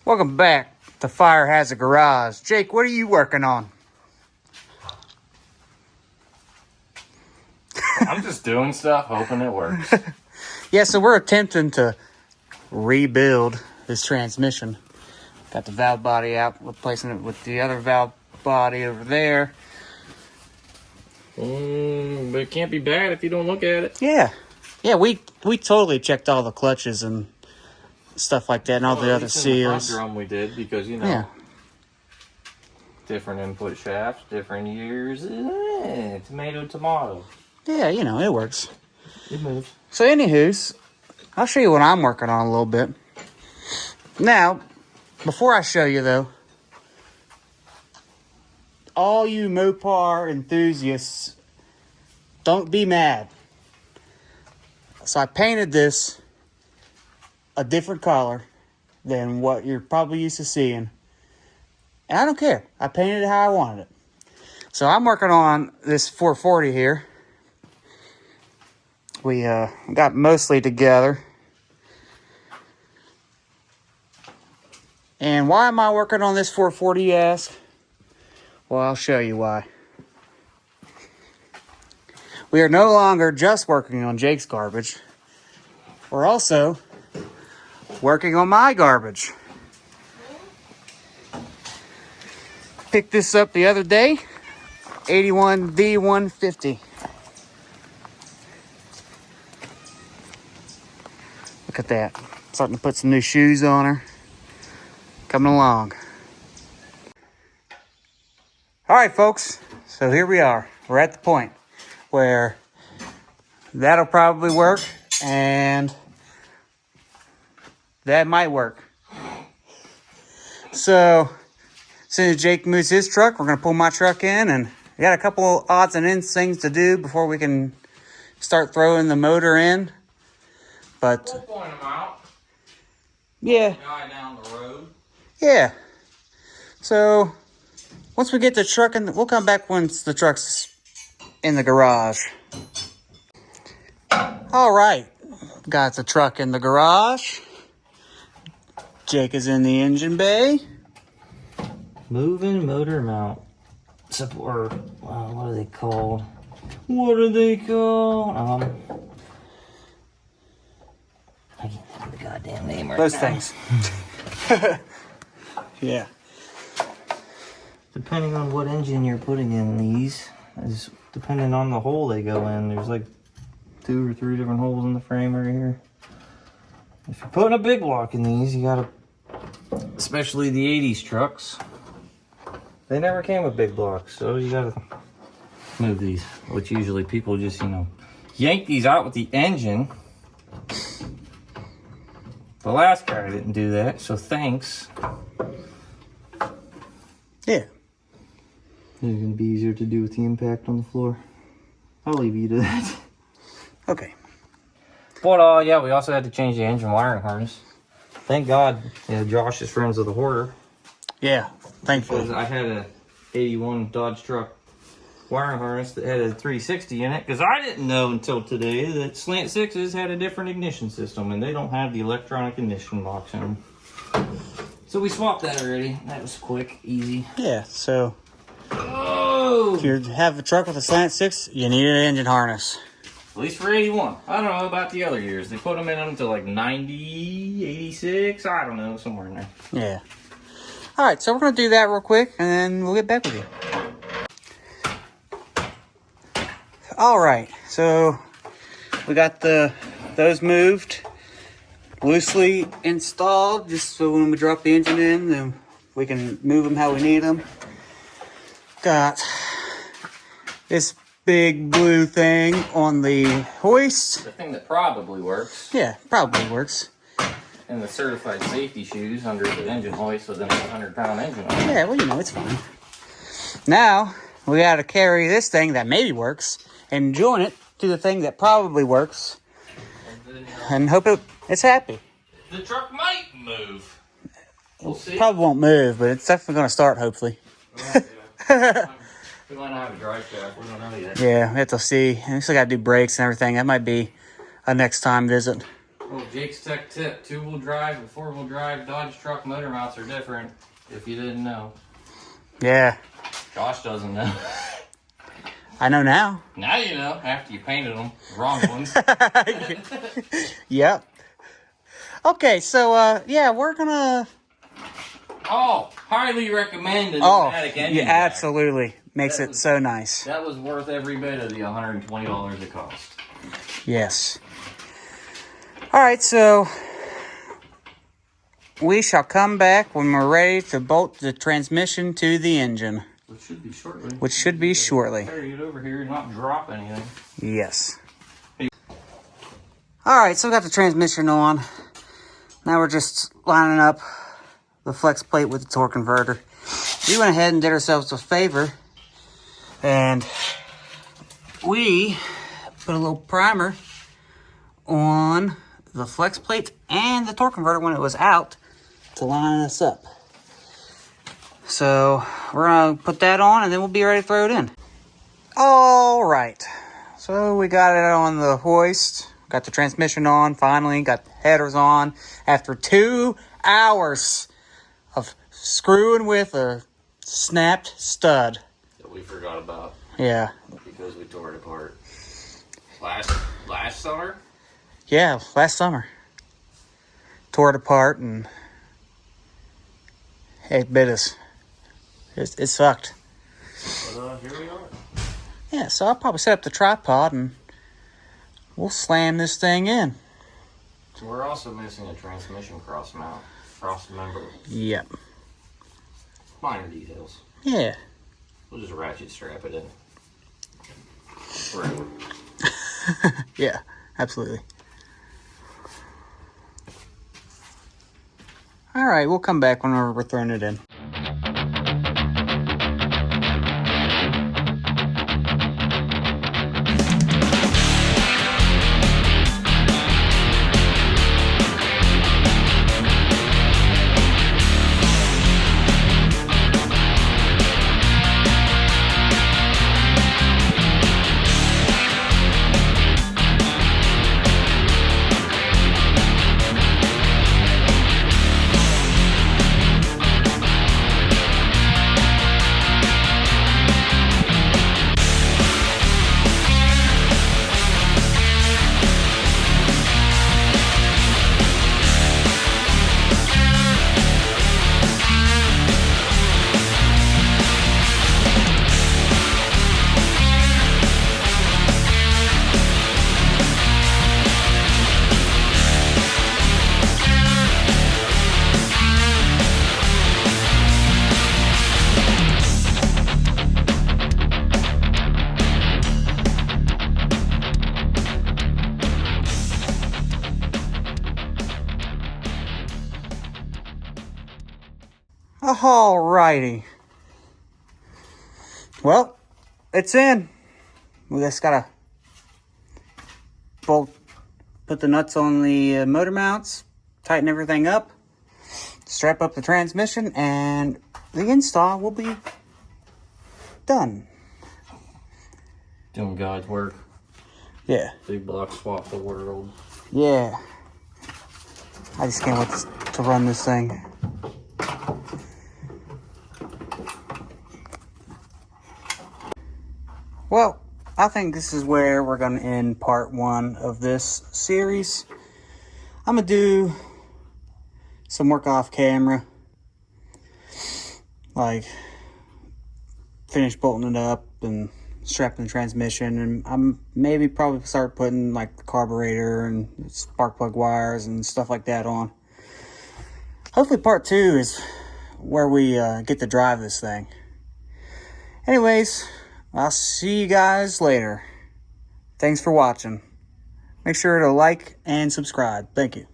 Welcome back to Fire Has a Garage. Jake, what are you working on? I'm just doing stuff, hoping it works. Yeah, so we're attempting to rebuild this transmission. Got the valve body out, replacing it with the other valve body over there. But it can't be bad if you don't look at it. Yeah, we totally checked all the clutches and stuff like that, and all the other seals. The front drum we did because different input shafts, different years. Tomato. Yeah, it works. It moves. So, anywho's, I'll show you what I'm working on a little bit. Now, before I show you though, all you Mopar enthusiasts, don't be mad. So I painted this a different color than what you're probably used to seeing. And I don't care. I painted it how I wanted it. So I'm working on this 440 here. We got mostly together. And why am I working on this 440, you ask? Well, I'll show you why. We are no longer just working on Jake's garbage. We're also working on my garbage. Picked this up the other day. 81 D150. Look at that. Starting to put some new shoes on her. Coming along. All right, folks. So here we are. We're at the point where that'll probably work and that might work. So as soon as Jake moves his truck, we're going to pull my truck in, and we got a couple odds and ends things to do before we can start throwing the motor in. But We'll point them out. Yeah. Guy down the road. Yeah. So once we get the truck in, we'll come back once the truck's in the garage. All right. Got the truck in the garage. Jake is in the engine bay. Moving motor mount support. What are they called? What are they called? I can't think of the goddamn name right Those now. things. Yeah. Depending on what engine you're putting in these, is depending on the hole they go in. There's like 2 or 3 different holes in the frame right here. If you're putting a big block in these, you gotta, especially the 80s trucks, they never came with big blocks, so you gotta move these, which usually people just, yank these out with the engine. The last guy didn't do that, so thanks. Yeah. It's gonna be easier to do with the impact on the floor. I'll leave you to that. Okay. But yeah, we also had to change the engine wiring harness. Thank God, Josh is friends with the hoarder. Yeah. Thankfully. Because I had a 81 Dodge truck wiring harness that had a 360 in it. Because I didn't know until today that slant sixes had a different ignition system, and they don't have the electronic ignition box in them. So we swapped that already. That was quick, easy. Yeah. So Oh! if you have a truck with a slant six, you need an engine harness. At least for 81. I don't know about the other years. They put them in them to like 90, 86. I don't know, somewhere in there. Yeah. All right, so we're going to do that real quick, and then we'll get back with you. All right, so we got those moved, loosely installed, just so when we drop the engine in, then we can move them how we need them. Got this big blue thing on the hoist. The thing that probably works. Yeah, probably works. And the certified safety shoes under the engine hoist with an 800-pound engine on it. Yeah, well, it's fine. Now, we got to carry this thing that maybe works and join it to the thing that probably works and hope it's happy. The truck might move. We'll see. Probably won't move, but it's definitely going to start, hopefully. We might not have a drive shaft. We don't know yet. Yeah, we have to see. We still got to do brakes and everything. That might be a next time visit. Oh, Jake's Tech tip. 2-wheel drive and 4-wheel drive Dodge truck motor mounts are different, if you didn't know. Yeah. Josh doesn't know. I know now. Now you know, after you painted them. Wrong ones. Yep. Okay, so, yeah, we're gonna... Oh, highly recommended. Oh, engine yeah, jack. absolutely. Makes it so nice. That was worth every bit of the $120 it cost. Yes. All right, so we shall come back when we're ready to bolt the transmission to the engine. Which should be shortly. Which should be shortly. Carry it over here and not drop anything. Yes. All right, so we got the transmission on. Now we're just lining up the flex plate with the torque converter. We went ahead and did ourselves a favor, and we put a little primer on the flex plate and the torque converter when it was out to line us up. So we're gonna put that on and then we'll be ready to throw it in. All right, so we got it on the hoist, got the transmission on finally, got the headers on after 2 hours of screwing with a snapped stud. That we forgot about. Yeah. Because we tore it apart. Last summer? Yeah, last summer. Tore it apart and it bit us. It sucked. But here we are. Yeah, so I'll probably set up the tripod and we'll slam this thing in. We're also missing a transmission cross member. Yep. Minor details. Yeah. We'll just ratchet strap it in. Forever. Yeah, absolutely. All right, we'll come back whenever we're throwing it in. Alrighty. Well, it's in. We just gotta put the nuts on the motor mounts, tighten everything up, strap up the transmission, and the install will be done. Doing God's work. Yeah. Big block swap the world. Yeah. I just can't wait to run this thing. Well, I think this is where we're going to end part 1 of this series. I'm going to do some work off camera. Like, finish bolting it up and strapping the transmission. And I'm maybe probably start putting like the carburetor and spark plug wires and stuff like that on. Hopefully part 2 is where we get to drive this thing. Anyways, I'll see you guys later. Thanks for watching. Make sure to like and subscribe. Thank you.